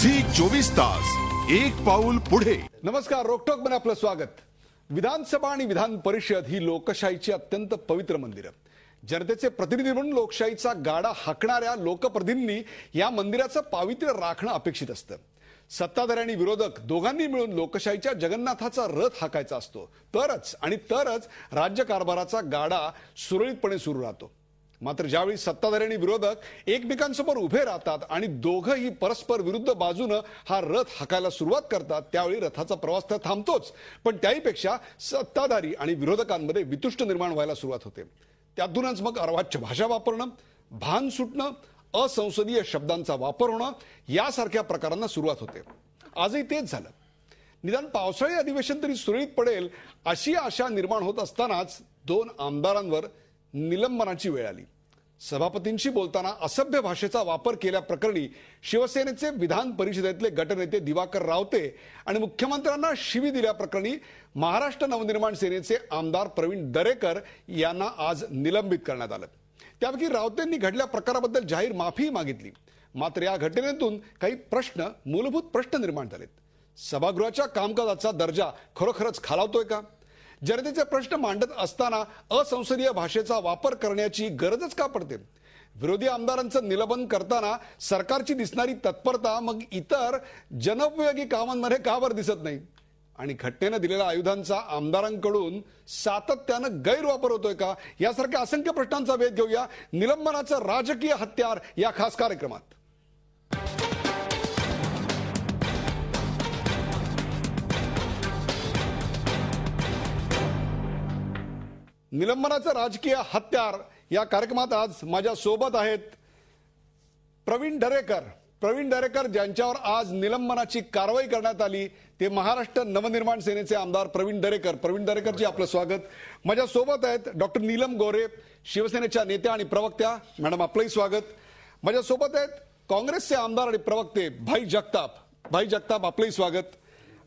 Zee 24 तास एक पाऊल पुढे। नमस्कार, रोकटोक मध्ये आपलं स्वागत। विधानसभा आणि विधान परिषद ही लोकशाहीची अत्यंत पवित्र मंदिरं। जनतेचे प्रतिनिधी म्हणून लोकशाहीचा गाडा हाकणाऱ्या लोकप्रतिनिधींनी या मंदिराचं पावित्र्य राखणं अपेक्षित असतं। सत्ताधारी आणि विरोधक दोघांनी मिळून लोकशाहीच्या जगन्नाथाचा रथ हाकायचा असतो, तरच राज्यकारभाराचा गाडा सुरळीतपणे सुरू राहतो। मात्र ज्यावेळी सत्ताधारी आणि विरोधक एकमेकांसमोर उभे राहतात आणि दोघंही परस्पर विरुद्ध बाजूनं हा रथ हाकायला सुरुवात करतात, त्यावेळी रथाचा प्रवास तर थांबतोच, पण त्याहीपेक्षा सत्ताधारी आणि विरोधकांमध्ये वितुष्ट निर्माण व्हायला सुरुवात होते। त्यातूनच मग अर्वाच्य भाषा वापरणं, भान सुटणं, असंसदीय शब्दांचा वापर होणं यासारख्या प्रकारांना सुरुवात होते। आजही तेच झालं। निदान पावसाळी अधिवेशन तरी सुरळीत पडेल अशी आशा निर्माण होत असतानाच 2 आमदारांवर निलंबनाची वेळ आली। सभापतींशी बोलताना असभ्य भाषेचा वापर केल्याप्रकरणी शिवसेनेचे विधान परिषदेतले गटनेते दिवाकर रावते आणि मुख्यमंत्र्यांना शिवी दिल्याप्रकरणी महाराष्ट्र नवनिर्माण सेनेचे आमदार प्रवीण दरेकर यांना आज निलंबित करण्यात आलं। त्यापैकी रावतेंनी घडल्या प्रकाराबद्दल जाहीर माफी मागितली। मात्र या घटनेतून काही मूलभूत प्रश्न निर्माण झालेत। सभागृहाच्या कामकाजाचा दर्जा खरोखरच खालावतोय का? जनतेचे प्रश्न मांडत असताना असंसदीय भाषेचा वापर करण्याची गरजच का पडते? विरोधी आमदारांचं निलंबन करताना सरकारची दिसणारी तत्परता मग इतर जनोपयोगी कामांमध्ये का बरं दिसत नाही? आणि घटनेनं दिलेल्या आयुधांचा आमदारांकडून सातत्यानं गैरवापर होतोय का? यासारख्या असंख्य प्रश्नांचा वेध घेऊया निलंबनाचं राजकीय हत्यार या खास कार्यक्रमात। निलंबनाचं राजकीय हत्यार या कार्यक्रमात आज माझ्या सोबत आहेत प्रवीण दरेकर ज्यांच्यावर आज निलंबनाची कारवाई करण्यात आली ते महाराष्ट्र नवनिर्माण सेनेचे आमदार प्रवीण दरेकरजी आपलं स्वागत। माझ्या सोबत आहेत डॉक्टर नीलम गोरे, शिवसेनेच्या नेत्या आणि प्रवक्त्या, मॅडम आपलंही स्वागत। माझ्या सोबत आहेत काँग्रेसचे आमदार आणि प्रवक्ते भाई जगताप आपलंही स्वागत।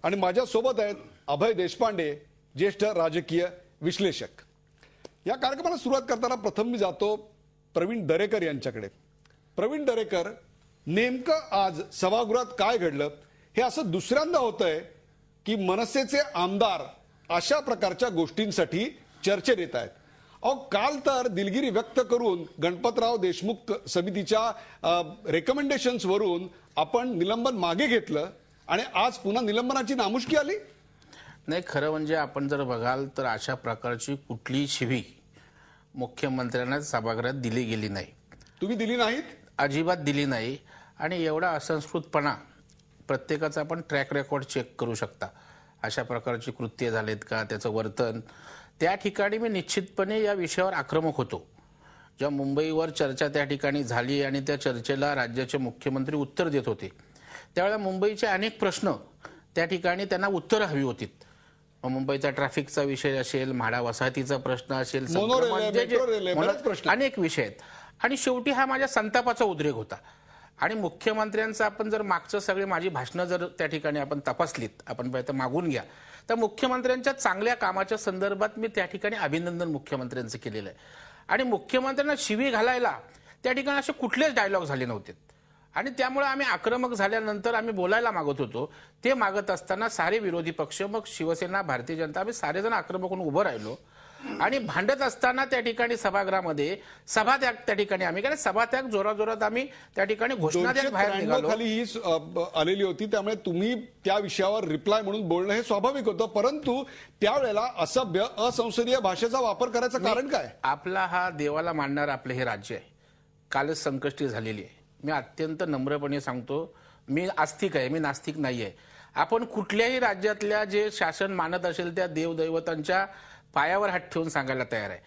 आणि माझ्या सोबत आहेत अभय देशपांडे, ज्येष्ठ राजकीय विश्लेषक। या कार्यक्रमाला सुरुवात करताना प्रथम मी जातो प्रवीण दरेकर यांच्याकडे। प्रवीण दरेकर, नेमकं आज सभागृहात काय घडलं हे असं दुसऱ्यांदा होतंय की मनसेचे आमदार अशा प्रकारच्या गोष्टींसाठी चर्चेत येत आहेत? अहो, काल तर दिलगिरी व्यक्त करून गणपतराव देशमुख समितीच्या रेकमेंडेशन्स वरून आपण निलंबन मागे घेतलं आणि आज पुन्हा निलंबनाची नामुष्की आली। नाही, खरं म्हणजे आपण जर बघाल तर अशा प्रकारची कुठलीही शिवी मुख्यमंत्र्यांना सभागृहात दिली गेली नाही। तुम्ही दिली नाहीत? अजिबात दिली नाही। आणि एवढा असंस्कृतपणा, प्रत्येकाचा आपण ट्रॅक रेकॉर्ड चेक करू शकता, अशा प्रकारची कृत्य झालेत का, त्याचं वर्तन। त्या ठिकाणी मी निश्चितपणे या विषयावर आक्रमक होतो। जेव्हा मुंबईवर चर्चा त्या ठिकाणी झाली आणि त्या चर्चेला राज्याचे मुख्यमंत्री उत्तर देत होते, त्यावेळेला मुंबईचे अनेक प्रश्न त्या ठिकाणी त्यांना उत्तरं हवी होती। मुंबईचा ट्रॅफिकचा विषय असेल, म्हाडा वसाहतीचा प्रश्न असेल, अनेक विषय आहेत। आणि शेवटी हा माझ्या संतापाचा उद्रेक होता। आणि मुख्यमंत्र्यांचं आपण जर मागचं सगळे माझी भाषणं जर त्या ठिकाणी आपण तपासलीत, आपण पाहिजे मागून घ्या, तर मुख्यमंत्र्यांच्या चांगल्या कामाच्या संदर्भात मी त्या ठिकाणी अभिनंदन मुख्यमंत्र्यांचं केलेलं आहे। आणि मुख्यमंत्र्यांना शिवी घालायला त्या ठिकाणी असे कुठलेच डायलॉग झाले नव्हते। आणि त्यामुळे आम्ही आक्रमक झाल्यानंतर आम्ही बोलायला मागत होतो। ते मागत असताना सारे विरोधी पक्ष, मग शिवसेना, भारतीय जनता, आम्ही सारेजण आक्रमक होऊन उभं राहिलो। आणि भांडत असताना त्या ठिकाणी सभागृहामध्ये सभात्याग त्या ठिकाणी आम्ही कारण सभात्याग जोराजोरात आम्ही त्या ठिकाणी घोषणा देत बाहेर निघालो। खाली ही आलेली होती, त्यामुळे तुम्ही त्या विषयावर रिप्लाय म्हणून बोलणं हे स्वाभाविक होतं। परंतु त्यावेळेला असभ्य असंसदीय भाषेचा वापर करायचं कारण काय? आपला हा देवाला मानणारं आपलं हे राज्य आहे, कालच संकष्टी झालेली आहे। मी अत्यंत नम्रपणे सांगतो, मी आस्तिक आहे, मी नास्तिक नाही आहे। आपण कुठल्याही राज्यातल्या जे शासन मानत असेल त्या देवदैवतांच्या पायावर हात ठेवून सांगायला तयार आहे।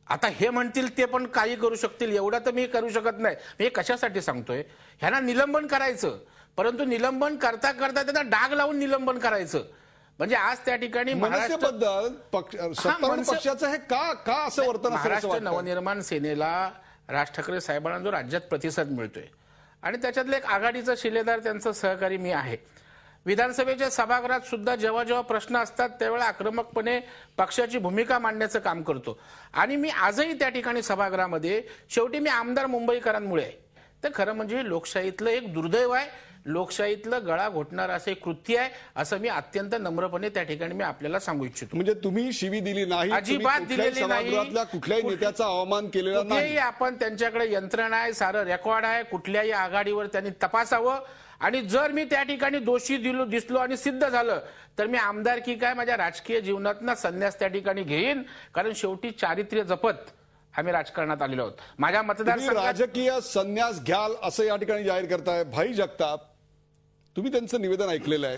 आता हे म्हणतील ते पण काही करू शकतील एवढं तर मी करू शकत नाही। मी कशासाठी सांगतोय, ह्यांना निलंबन करायचं, परंतु निलंबन करता करता त्यांना डाग लावून निलंबन करायचं। म्हणजे आज त्या ठिकाणी मनसेबद्दल पक्षाचं हे का असं वर्तन? महाराष्ट्र नवनिर्माण सेनेला राज ठाकरे साहेबांना जो राज्यात प्रतिसाद मिळतोय आणि त्याच्यातले एक आघाडीचा शिलेदार, त्यांचा सहकारी मी आहे। विधानसभेच्या सभागृहात सुद्धा जेव्हा जेव्हा प्रश्न असतात त्यावेळेला आक्रमकपणे पक्षाची भूमिका मांडण्याचं काम करतो। आणि मी आजही त्या ठिकाणी सभागृहामध्ये शेवटी मी आमदार मुंबईकरांमुळे आहे। तर खरं म्हणजे लोकशाहीतलं एक दुर्दैव आहे लोकशाहीतलं गळा घोटणार असं एक कृत्य आहे, असं मी अत्यंत नम्रपणे त्या ठिकाणी मी आपल्याला सांगू इच्छितो. म्हणजे तुम्ही शिवी दिली नाही, अजिबात तुम्ही कुठल्याही दिलेली नाही. सभागृहातल्या कुठल्याही नेत्याचा अवमान केलेला नाही. कुठेही आपण त्यांच्याकडे यंत्रणा आहे, सारं रेकॉर्ड आहे, कुठल्याही आघाडीवर त्यांनी तपासावं आणि जर मी त्या ठिकाणी दोषी दिसलो आणि सिद्ध झालं तर मी आमदारकी काय माझ्या राजकीय जीवनातनं संन्यास त्या ठिकाणी घेईन, कारण शेवटी चारित्र्य जपत आम्ही राजकारणात आलेलो आहोत. माझ्या तुम्ही मतदारसंघात राजकीय संन्यास घ्याल असं या ठिकाणी जाहीर करताय. भाई जगताप, तुम्ही त्यांचं निवेदन ऐकलेलं आहे,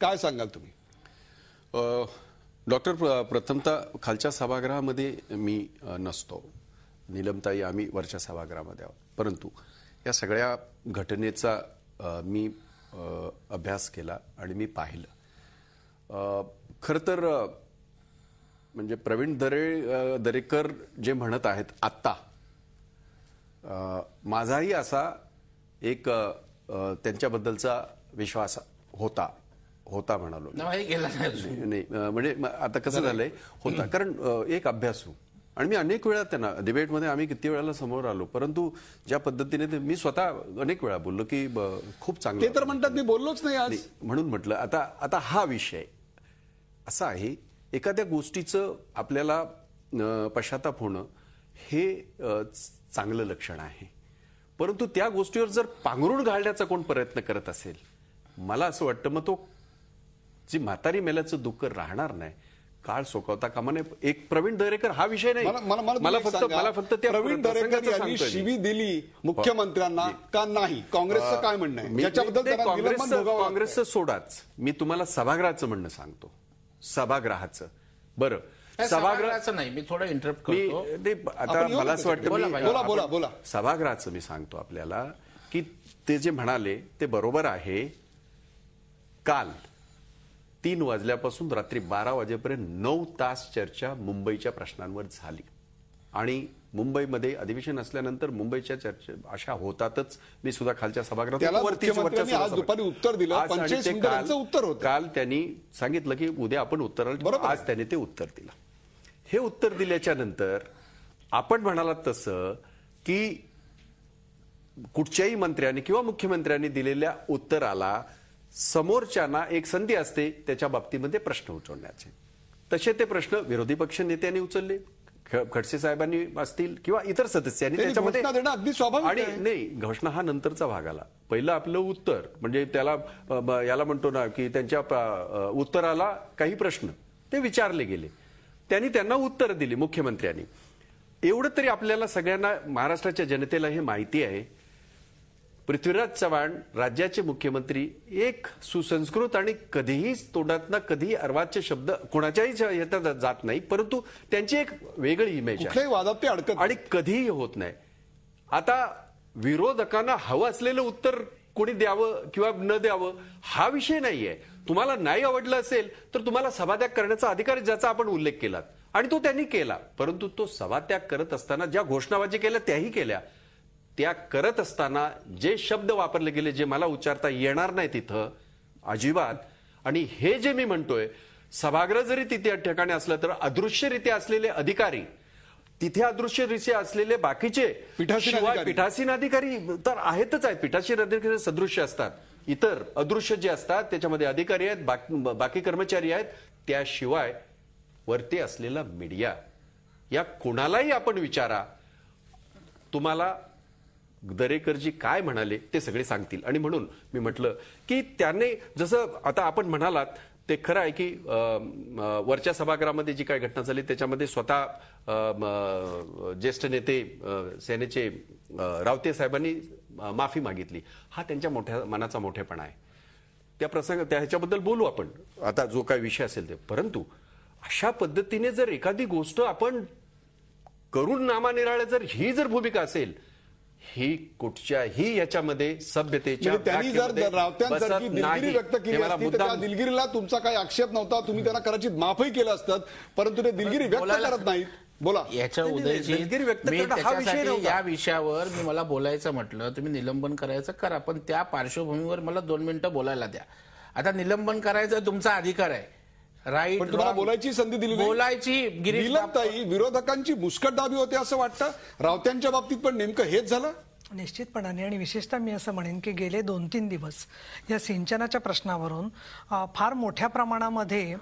काय सांगाल तुम्ही? डॉक्टर, प्रथमतः खालच्या सभागृहामध्ये मी नसतो. नीलमताई आम्ही वरच्या सभागृहामध्ये आहोत. परंतु या सगळ्या घटनेचा मी अभ्यास केला आणि मी पाहिलं. खरं तर म्हणजे प्रवीण दरेकर जे म्हणत आहेत आत्ता, माझाही असा एक त्यांच्याबद्दलचा विश्वास होता म्हणालो. नाही म्हणजे आता कसं झालंय होता, कारण एक अभ्यासू आणि मी अनेक वेळा त्यांना डिबेटमध्ये आम्ही किती वेळाला समोर आलो, परंतु ज्या पद्धतीने मी स्वतः अनेक वेळा बोललो की खूप चांगलं. ते तर म्हणतात मी बोललोच नाही आज, म्हणून म्हटलं आता हा विषय असा आहे, एखाद्या गोष्टीचं आपल्याला पश्चाताप होणं हे चांगलं लक्षण आहे, परंतु त्या गोष्टीवर जर पांघरून घालण्याचा कोण प्रयत्न करत असेल, मला असं वाटतं मग तो जी म्हातारी मेल्याचं दुःख राहणार नाही, काळ सोकवता कामा नये. एक प्रवीण दरेकर हा विषय नाही, मला फक्त त्या प्रवीण दरेकर यांनी शिवी दिली मुख्यमंत्र्यांना का नाही, काँग्रेसचं काय म्हणणं आहे याच्याबद्दल? काँग्रेसचं सोडाच, मी तुम्हाला सभागृहाचं म्हणणं सांगतो. सभागृहाचं बरं, सभागृहाचं नाही, मी थोडं इंटरप्ट करतो. आता मला असं वाटतं बोला. सभागृहाचं मी सांगतो आपल्याला की ते जे म्हणाले ते बरोबर आहे. काल 3 वाजल्यापासून रात्री 12 वाजेपर्यंत 9 तास चर्चा मुंबईच्या प्रश्नांवर झाली आणि मुंबईमध्ये अधिवेशन असल्यानंतर मुंबईच्या चर्चा अशा होतातच. मी सुद्धा खालच्या सभागृहात आज दुपारी उत्तर दिलं, 25 मिनिटांचं उत्तर होतं. काल त्यांनी सांगितलं की उद्या आपण उत्तर, आज त्यांनी ते उत्तर दिलं. हे उत्तर दिल्याच्या नंतर आपण म्हणालात तसं की कुठच्याही मंत्र्यांनी किंवा मुख्यमंत्र्यांनी दिलेल्या उत्तराला समोरच्यांना एक संधी असते त्याच्या बाबतीमध्ये प्रश्न उठवण्याचे. तसे ते प्रश्न विरोधी पक्ष नेत्यांनी उचलले, खडसे साहेबांनी असतील किंवा इतर सदस्यांनी त्याच्यामध्ये. अगदी स्वाभाविक आणि नाही, घोषणा हा नंतरचा भाग आला. पहिलं आपलं उत्तर म्हणजे त्याला याला म्हणतो ना की त्यांच्या उत्तराला काही प्रश्न ते विचारले गेले, त्यांना उत्तर दिली मुख्यमंत्र्यांनी. एवढं तरी आपल्याला सगळ्यांना, महाराष्ट्राच्या जनतेला हे माहिती आहे, पृथ्वीराज चव्हाण राज्याचे मुख्यमंत्री एक सुसंस्कृत आणि कधीही तोंडातनं कधीही अर्वाच्य शब्द कोणाच्याही ह्याच्यात जात नाही, परंतु त्यांची एक वेगळी इमेज आहे, वादात ते अडकत आणि कधीही होत नाही. आता विरोधकांना हवं असलेलं उत्तर कोणी द्यावं किंवा न द्यावं हा विषय नाहीये. तुम्हाला नाही आवडलं असेल तर तुम्हाला सभात्याग करण्याचा अधिकार, ज्याचा आपण उल्लेख केला आणि तो त्यांनी केला, परंतु तो सभात्याग करत असताना ज्या घोषणाबाजी केल्या त्याही केल्या. त्या करत असताना जे शब्द वापरले गेले जे मला उच्चारता येणार नाही तिथं अजिबात. आणि हे जे मी म्हणतोय, सभागृह जरी तिथे ठिकाणी असलं तर अदृश्यरित्या असलेले अधिकारी, तिथे अदृश्यरित्या असलेले बाकीचे पीठासीन अधिकारी तर आहेतच आहेत. पीठासीन अधिकारी सदृश्य असतात, इतर अदृश्य जे असतात त्याच्यामध्ये अधिकारी आहेत, बाकी कर्मचारी आहेत, त्याशिवाय वरती असलेला मीडिया, या कोणालाही आपण विचारा, तुम्हाला दरेकरजी काय म्हणाले ते सगळे सांगतील. आणि म्हणून मी म्हटलं की त्याने, जसं आता आपण म्हणालात ते खरं आहे की वरच्या सभागृहामध्ये जी काय घटना झाली त्याच्यामध्ये स्वतः ज्येष्ठ नेते सेनेचे रावते साहेबांनी माफी मागितली. हा त्यांच्या मोठ्या मनाचा मोठेपणा आहे. त्या ह्याच्याबद्दल बोलू आपण आता, जो काय विषय असेल ते. परंतु अशा पद्धतीने जर एखादी गोष्ट आपण करून नामानिराळ्या, जर ही जर भूमिका असेल, ही कुठच्याही याच्यामध्ये सभ्यतेच्या, त्यांनी जर रावत्यांसारखी दिलगिरी व्यक्त केली असती तर त्या दिलगिरीला तुमचा काही आक्षेप नव्हता, तुम्ही त्यांना कदाचित माफही केलं असतं, परंतु ते दिलगिरी व्यक्त करत नाहीत. बोला. याच्या उदयजी या विषयावर मी मला बोलायचं म्हटलं, तुम्ही निलंबन करायचं करा, पण त्या पार्श्वभूमीवर मला 2 मिनिटं बोलायला द्या. आता निलंबन करायचं तुमचा अधिकार आहे, राईट, पण तुम्हाला बोलायची संधी दिली, बोलायची. विरोधकांची मुस्कटदाबी होते असं वाटतं. रावत्यांच्या बाबतीत पण नेमकं हेच झालं. निश्चितपणाने आणि विशेषतः मी असं म्हणेन की गेले 2-3 दिवस या सिंचनाच्या प्रश्नावरून फार मोठ्या प्रमाणामध्ये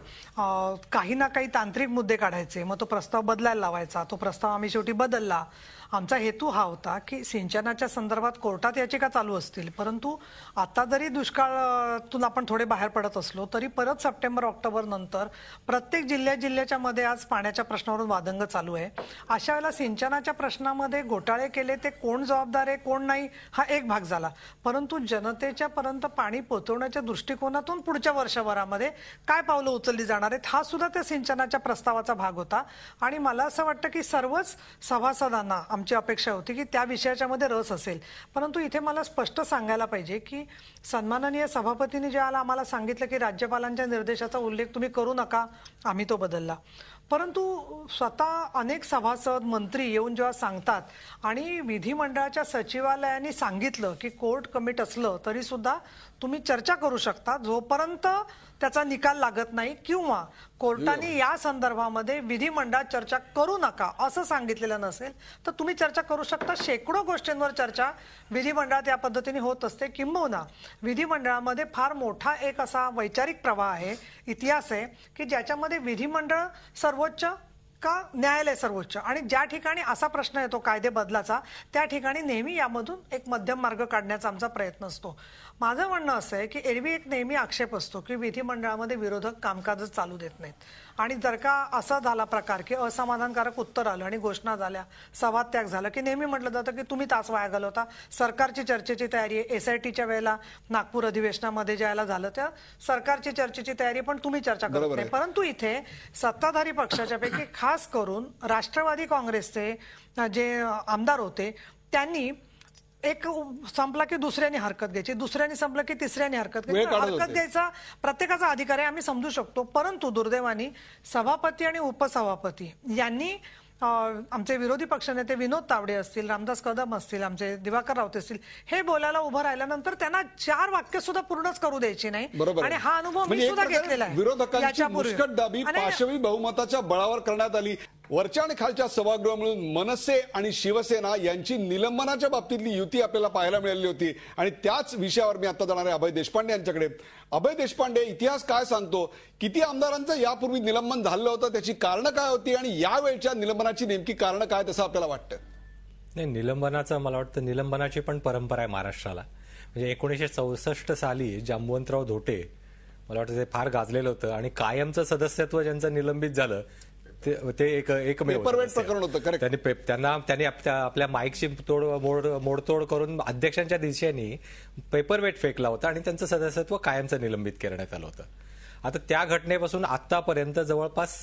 काही ना काही तांत्रिक मुद्दे काढायचे, मग तो प्रस्ताव बदलायला लावायचा. तो प्रस्ताव आम्ही शेवटी बदलला. आमचा हेतू हा होता की सिंचनाच्या संदर्भात कोर्टात याचिका चालू असतील, परंतु आता जरी दुष्काळातून आपण थोडे बाहेर पडत असलो तरी परत सप्टेंबर-ऑक्टोबर नंतर प्रत्येक जिल्ह्याच्या मध्ये आज पाण्याच्या प्रश्नावरून वादंग चालू आहे. अशा वेळेला सिंचनाच्या प्रश्नामध्ये घोटाळे केले ते कोण जबाबदार आहे कोण नाही हा एक भाग झाला, परंतु जनतेच्या पर्यंत पाणी पोहोचवण्याच्या दृष्टिकोनातून पुढच्या वर्षभरामध्ये काय पावलं उचलली जाणार आहेत हा सुद्धा त्या सिंचनाच्या प्रस्तावाचा भाग होता. आणि मला असं वाटतं की सर्वच सभासदांना आमची अपेक्षा होती की त्या विषयाच्या मध्ये रस असेल. परंतु इथे मला स्पष्ट सांगायला पाहिजे की सन्माननीय सभापतींनी ज्याला आम्हाला सांगितलं की राज्यपालांच्या निर्देशाचा उल्लेख तुम्ही करू नका, आम्ही तो बदलला. परंतु स्वतः अनेक सभासद मंत्री येऊन जेव्हा सांगतात आणि विधिमंडळाच्या सचिवालयाने सांगितलं की कोर्ट कमिट असलं तरी सुद्धा तुम्ही चर्चा करू शकता जोपर्यंत त्याचा निकाल लागत नाही किंवा कोर्टाने या संदर्भामध्ये विधिमंडळात चर्चा करू नका असं सांगितलेलं नसेल तर तुम्ही चर्चा करू शकता. शेकडो गोष्टींवर चर्चा विधिमंडळात या पद्धतीने होत असते. किंबहुना विधिमंडळामध्ये फार मोठा एक असा वैचारिक प्रवाह आहे, इतिहास आहे की ज्याच्यामध्ये विधिमंडळ सर्वोच्च का न्यायालय सर्वोच्च, आणि ज्या ठिकाणी असा प्रश्न येतो कायदे बदलाचा त्या ठिकाणी नेहमी यामधून एक मध्यम मार्ग काढण्याचा आमचा प्रयत्न असतो. माझं म्हणणं असं आहे की एरवी एक नेहमी आक्षेप असतो की विधिमंडळामध्ये विरोधक कामकाजच चालू देत नाहीत, आणि जर का असा झाला प्रकार की असमाधानकारक उत्तर आलं आणि घोषणा झाल्या, सभात्याग झाला की नेहमी म्हटलं जातं की तुम्ही तास वाया घालवता, सरकारची चर्चेची तयारी आहे. SITच्या वेळेला नागपूर अधिवेशनामध्ये ज्याला झालं त्या सरकारची चर्चेची तयारी पण तुम्ही चर्चा करत नाही. परंतु इथे सत्ताधारी पक्षाच्या पैकी खास करून राष्ट्रवादी काँग्रेसचे जे आमदार होते त्यांनी एक संपला की दुसऱ्याने हरकत घ्यायची, दुसऱ्याने संपलं की तिसऱ्याने हरकत घ्यायची. हरकत घ्यायचा प्रत्येकाचा अधिकार आहे, आम्ही समजू शकतो. परंतु दुर्दैवाने सभापती आणि उपसभापती यांनी आमचे विरोधी पक्षनेते विनोद तावडे असतील, रामदास कदम असतील, आमचे दिवाकर रावते असतील, हे बोलायला उभं राहिल्यानंतर त्यांना 4 वाक्य सुद्धा पूर्णच करू द्यायची नाही. आणि हा अनुभव मी सुद्धा घेतलेला आहे. विरोधकांची मुस्कटदाबी पाशवी बहुमताच्या बळावर करण्यात आली. वरच्या आणि खालच्या सभागृह मिळून मनसे आणि शिवसेना यांची निलंबनाच्या बाबतीतली युती आपल्याला पाहायला मिळाली होती. आणि त्याच विषयावर मी आता जाणार आहे अभय देशपांडे यांच्याकडे. अभय देशपांडे, इतिहास काय सांगतो? किती आमदारांचं यापूर्वी निलंबन झालं होतं, त्याची कारणं काय होती आणि यावेळच्या निलंबनाची नेमकी कारणं काय तसं आपल्याला वाटतं? नाही, निलंबनाचं मला वाटतं निलंबनाची पण परंपरा आहे महाराष्ट्राला. म्हणजे 1964 साली जांबुवंतराव धोटे मला वाटतं ते फार गाजलेलं होतं आणि कायमचं सदस्यत्व ज्यांचं निलंबित झालं ते एकमेव प्रकरण होतं. त्यांनी आपल्या माईकची मोडतोड करून अध्यक्षांच्या दिशेने पेपरवेट फेकला होता आणि त्यांचं सदस्यत्व कायमचं निलंबित करण्यात आलं होतं. आता त्या घटनेपासून आतापर्यंत जवळपास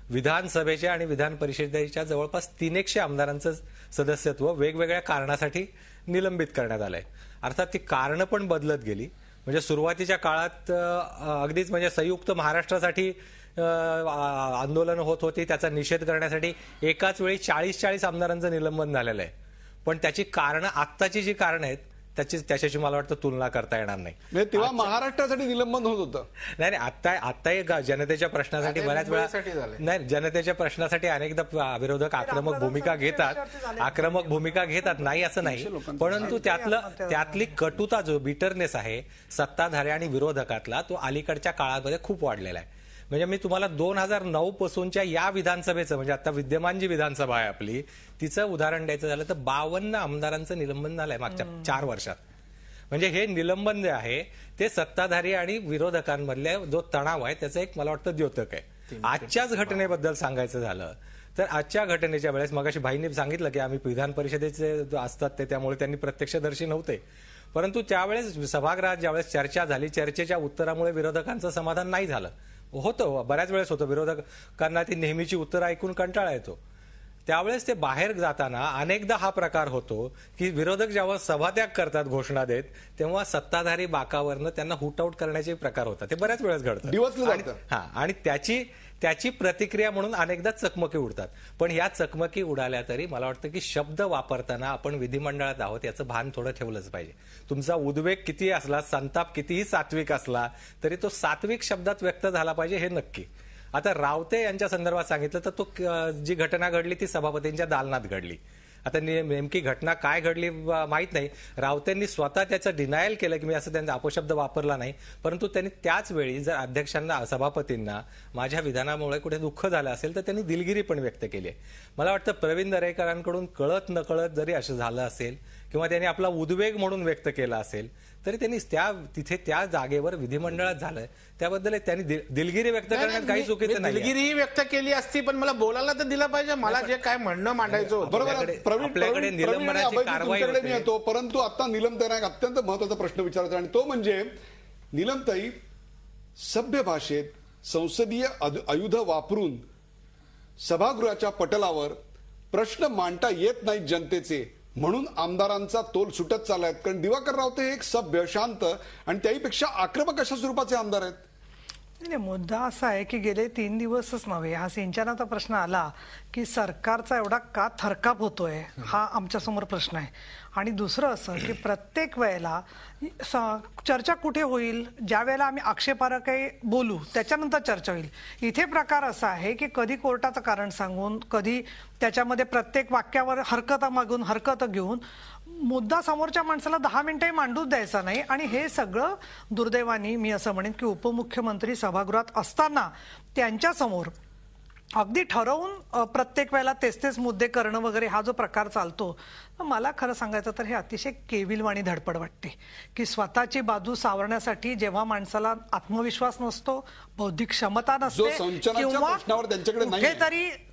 विधानसभेच्या आणि विधान परिषदेच्या जवळपास 300 आमदारांचं सदस्यत्व वेगवेगळ्या कारणासाठी निलंबित करण्यात आलंय. अर्थात ती कारणं पण बदलत गेली. म्हणजे सुरुवातीच्या काळात अगदीच म्हणजे संयुक्त महाराष्ट्रासाठी आंदोलन होत होती, त्याचा निषेध करण्यासाठी एकाच वेळी 40 आमदारांचं निलंबन झालेलं आहे. पण त्याची कारणं आत्ताची जी कारणं आहेत त्याच्याशी मला वाटतं तुलना करता येणार नाही. तेव्हा महाराष्ट्रासाठी निलंबन होत होतं. नाही, आता जनतेच्या प्रश्नासाठी बऱ्याच वेळा नाही, जनतेच्या प्रश्नासाठी अनेकदा विरोधक आक्रमक भूमिका घेतात नाही असं नाही, परंतु त्यातली कटुता जो बिटरनेस आहे सत्ताधारी आणि विरोधकातला तो अलीकडच्या काळामध्ये खूप वाढलेला आहे. म्हणजे मी तुम्हाला 2009 पासूनच्या या विधानसभेचं म्हणजे आता विद्यमान जी विधानसभा आहे आपली तिचं उदाहरण द्यायचं झालं तर 52 आमदारांचं निलंबन झालंय मागच्या 4 वर्षात. म्हणजे हे निलंबन जे आहे ते सत्ताधारी आणि विरोधकांमधल्या जो तणाव आहे त्याचं एक मला वाटतं द्योतक आहे. आजच्याच घटनेबद्दल सांगायचं झालं तर आजच्या घटनेच्या वेळेस मगाशी भाईंनी सांगितलं की आम्ही विधान परिषदेचे असतात त्यामुळे त्यांनी प्रत्यक्षदर्शी नव्हते, परंतु त्यावेळेस सभागृहात ज्यावेळेस चर्चा झाली चर्चेच्या उत्तरामुळे विरोधकांचं समाधान नाही झालं. होतं, बऱ्याच वेळेस होतं, विरोधकांना ती नेहमीची उत्तरं ऐकून कंटाळा येतो. त्यावेळेस ते बाहेर जाताना अनेकदा हा प्रकार होतो की विरोधक जेव्हा सभात्याग करतात घोषणा देत तेव्हा सत्ताधारी बाकावरनं त्यांना हुटआउट करण्याचे प्रकार होतात. ते बऱ्याच वेळेस घडतं. आणि त्याची प्रतिक्रिया म्हणून अनेकदा चकमकी उडतात. पण ह्या चकमकी उडाल्या तरी मला वाटतं की शब्द वापरताना आपण विधिमंडळात आहोत याचं भान थोडं ठेवलंच पाहिजे. तुमचा उद्वेग किती असला, संताप कितीही सात्विक असला तरी तो सात्विक शब्दात व्यक्त झाला पाहिजे हे नक्की. आता रावते यांच्या संदर्भात सांगितलं तर तो जी घटना घडली ती सभापतींच्या दालनात घडली आता नेमकी घटना काय घडली माहित नाही. रावतेंनी स्वतः त्याचं डिनायल केलं की मी असं त्यांचा अपशब्द वापरला नाही, परंतु त्यांनी त्याच वेळी जर अध्यक्षांना सभापतींना माझ्या विधानामुळे कुठे दुःख झालं असेल तर त्यांनी दिलगिरी पण व्यक्त केली आहे. मला वाटतं प्रवीण दरेकरांकडून कळत नकळत जरी असं झालं असेल किंवा त्यांनी आपला उद्वेग म्हणून व्यक्त केला असेल तरी त्यांनी तिथे त्या जागेवर विधिमंडळात झालंय त्याबद्दल त्यांनी दिलगिरी व्यक्त करण्यात काही चुकीचं नाही. दिलगिरी व्यक्त केली असती पण मला बोलायला तर दिलं पाहिजे. मला जे काय म्हणणं मांडायचं होतं. बरोबर. आपल्याकडे निलंबनाची कारवाई मी येतो, परंतु आता निलमताईंना एक अत्यंत महत्वाचा प्रश्न विचारायचा आणि तो म्हणजे निलमताई, सभ्य भाषेत संसदीय आयुध वापरून सभागृहाच्या पटलावर प्रश्न मांडता येत नाहीत जनतेचे म्हणून आमदारांचा तोल सुटत चाललाय. कारण दिवाकर रावते हे एक सभ्य, शांत आणि त्याहीपेक्षा आक्रमक अशा स्वरूपाचे आमदार आहेत. नाही, मुद्दा असा आहे की गेले 3 दिवसच नव्हे, हा सिंचनाचा प्रश्न आला की सरकारचा एवढा का थरकाप होतोय हा आमच्या समोर प्रश्न आहे. आणि दुसरं असं की प्रत्येक वेळेला चर्चा कुठे होईल, ज्या वेळेला आम्ही आक्षेपार्ह काही बोलू त्याच्यानंतर चर्चा होईल. इथे प्रकार असा आहे की कधी कोर्टाचं कारण सांगून, कधी त्याच्यामध्ये प्रत्येक वाक्यावर हरकत मागून हरकत घेऊन मुद्दा समोरच्या माणसाला 10 मिनिटंही मांडूच द्यायचा नाही. आणि हे सगळं दुर्दैवाने मी असं म्हणेन की उपमुख्यमंत्री सभागृहात असताना त्यांच्या समोर अगदी ठरवून प्रत्येक वेळेला तेच मुद्दे करणं वगैरे हा जो प्रकार चालतो, मला खरं सांगायचं तर हे अतिशय केविलवाणी धडपड वाटते की स्वतःची बाजू सावरण्यासाठी जेव्हा माणसाला आत्मविश्वास नसतो, बौद्धिक क्षमता नसते किंवा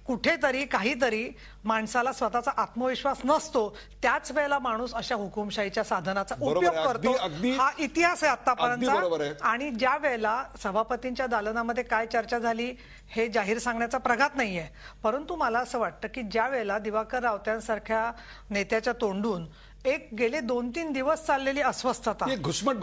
कुठेतरी काहीतरी माणसाला स्वतःचा आत्मविश्वास नसतो, त्याच वेळेला माणूस अशा हुकुमशाहीच्या साधनाचा उपयोग करतो. हा इतिहास आहे आतापर्यंत. आणि ज्या वेळेला सभापतींच्या दालनामध्ये काय चर्चा झाली हे जाहीर सांगण्याचा प्रघात नाहीये, परंतु मला असं वाटतं की ज्या वेळेला दिवाकर रावत्यांसारख्या नेत्याच्या तोंडून एक गेले 2-3 दिवस चाललेली अस्वस्थता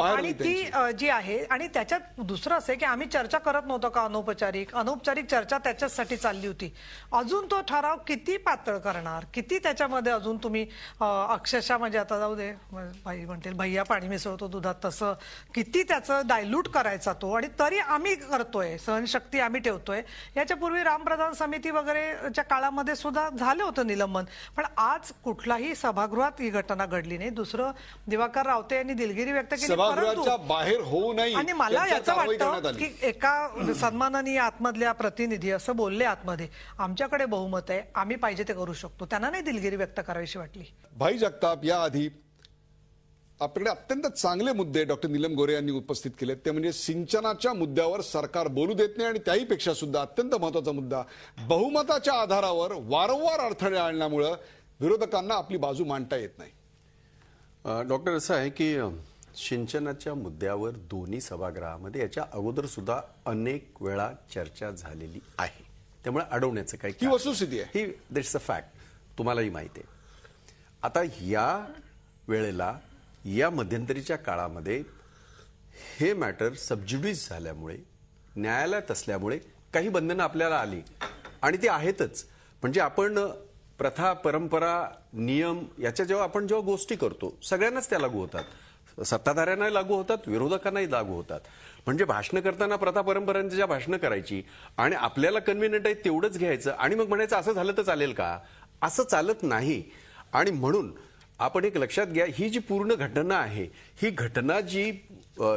आणि ती जी आहे, आणि त्याच्यात दुसरं असं की आम्ही चर्चा करत नव्हतो का, अनौपचारिक चर्चा त्याच्यासाठी चालली होती. अजून तो ठराव किती पातळ करणार, किती त्याच्यामध्ये अजून तुम्ही अक्षरशः म्हणजे आता जाऊ दे बाई म्हणतील भैया पाणी मिसळतो दुधात, तसं किती त्याचं डायल्यूट करायचा तो. आणि तरी आम्ही करतोय, सहनशक्ती आम्ही ठेवतोय. याच्यापूर्वी रामप्रधान समिती वगैरेच्या काळामध्ये सुद्धा झालं होतं निलंबन, पण आज कुठलाही सभागृहात ही घटना घडली नाही. दुसरं, दिवाकर रावते यांनी दिलगिरी व्यक्त केली, सभागृहाच्या बाहेर होऊ नये. आणि मला याचं वाटतं की एका सन्माननीय आतमधल्या प्रतिनिधी असं बोलले आतमध्ये, आमच्याकडे बहुमत आहे, आम्ही पाहिजे ते करू शकतो. त्यांना नाही दिलगिरी व्यक्त करावीशी वाटली. भाई जगताप, याआधी आपल्याकडे अत्यंत चांगले मुद्दे डॉक्टर नीलम गोरे यांनी उपस्थित केले. ते म्हणजे सिंचनाच्या मुद्द्यावर सरकार बोलू देत नाही आणि त्याहीपेक्षा सुद्धा अत्यंत महत्वाचा मुद्दा, बहुमताच्या आधारावर वारंवार अडथळे आणल्यामुळे विरोधकांना आपली बाजू मांडता येत नाही. डॉक्टर, असं आहे की सिंचनाच्या मुद्द्यावर दोन्ही सभागृहामध्ये याच्या अगोदर सुद्धा अनेक वेळा चर्चा झालेली आहे, त्यामुळे अडवण्याचं काही ही वस्तुस्थिती आहे, ही दॅट्स अ फॅक्ट, तुम्हालाही माहिती आहे. आता या वेळेला या मध्यंतरीच्या काळामध्ये हे मॅटर सबज्युडिस झाल्यामुळे, न्यायालयात असल्यामुळे काही बंधनं आपल्याला आली आणि ती आहेतच. म्हणजे आपण प्रथा, परंपरा, नियम याच्या जेव्हा गोष्टी करतो सगळ्यांनाच त्या लागू होतात, सत्ताधाऱ्यांनाही लागू होतात, विरोधकांनाही लागू होतात. म्हणजे भाषण करताना प्रथा परंपरांची ज्या भाषणं करायची आणि आपल्याला कन्व्हिनियंट आहे तेवढंच घ्यायचं आणि मग म्हणायचं असं झालं तर चालेल का, असं चालत नाही. आणि म्हणून आपण एक लक्षात घ्या, ही जी पूर्ण घटना आहे, ही घटना जी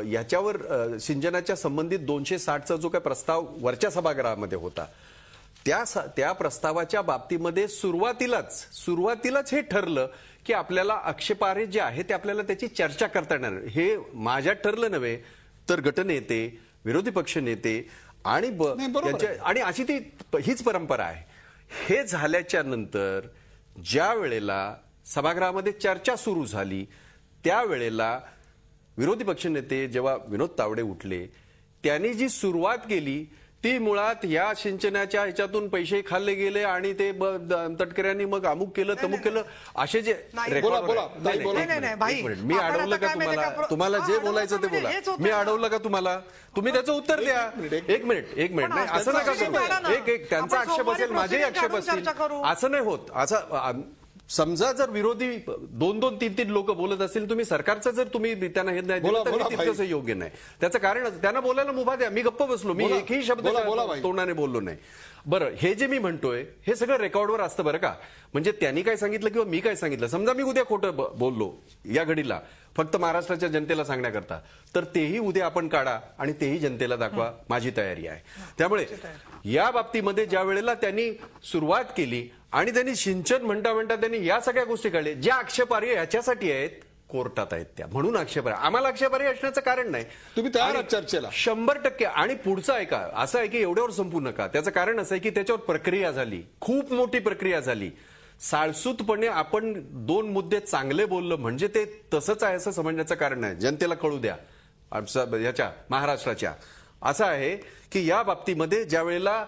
याच्यावर सिंचनाच्या संबंधित 260चा जो काही प्रस्ताव वरच्या सभागृहामध्ये होता, त्या प्रस्तावाच्या बाबतीमध्ये सुरुवातीलाच हे ठरलं की आपल्याला आक्षेपार्ह जे आहे ते आपल्याला त्याची चर्चा करता येणार. हे माझ्यात ठरलं नव्हे तर गटनेते, विरोधी पक्ष नेते आणि आणि अशी हीच परंपरा आहे. हे झाल्याच्या नंतर ज्या वेळेला सभागृहामध्ये चर्चा सुरू झाली त्यावेळेला विरोधी पक्षनेते जेव्हा विनोद तावडे उठले, त्यांनी जी सुरुवात केली ती मुळात या सिंचनाच्या ह्याच्यातून पैसे खाल्ले गेले आणि ते तटकऱ्यांनी मग अमुक केलं तमुक केलं असे जे मी अडवलं का तुम्हाला जे बोलायचं ते बोला. मी अडवलं का तुम्हाला? तुम्ही त्याचं उत्तर द्या. एक मिनिट नाही, असं नका करू. एक त्यांचा आक्षेप असेल, माझेही आक्षेप असतील, असं नाही होत. असं समजा जर विरोधी 2-2, 3-3 लोक बोलत असतील, तुम्ही सरकारचं जर तुम्ही त्यांना हे नाही दिलं, तर हे तितकंसं योग्य नाही. त्याचं कारण त्यांना बोलायला मुभा द्या. मी गप्प बसलो, मी एकही शब्द तोंडाने बोललो नाही. बरं, हे जे मी म्हणतोय हे सगळं रेकॉर्डवर असतं बरं का. म्हणजे त्यांनी काय सांगितलं किंवा मी काय सांगितलं, समजा मी उद्या खोटं बोललो या घडीला फक्त महाराष्ट्राच्या जनतेला सांगण्याकरता, तर तेही उद्या आपण काढा आणि तेही जनतेला दाखवा. माझी तयारी आहे. त्यामुळे या बाबतीमध्ये ज्या वेळेला त्यांनी सुरुवात केली आणि त्यांनी सिंचन म्हणता म्हणता त्यांनी या सगळ्या गोष्टी काढल्या ज्या आक्षेपार्ह याच्यासाठी आहेत, कोर्टात आहेत त्या, म्हणून आक्षेपार्ह. आम्हाला आक्षेपार्ह असण्याचं कारण नाही. तुम्ही तयार आहात चर्चेला? 100%. आणि पुढचं आहे का, असं आहे की एवढ्यावर संपू नका. त्याचं कारण असं आहे की त्याच्यावर प्रक्रिया झाली, खूप मोठी प्रक्रिया झाली. साळसूतपणे आपण 2 मुद्दे चांगले बोललं म्हणजे ते तसंच आहे असं समजण्याचं कारण नाही. जनतेला कळू द्या याच्या महाराष्ट्राच्या. असं आहे की या बाबतीमध्ये ज्या वेळेला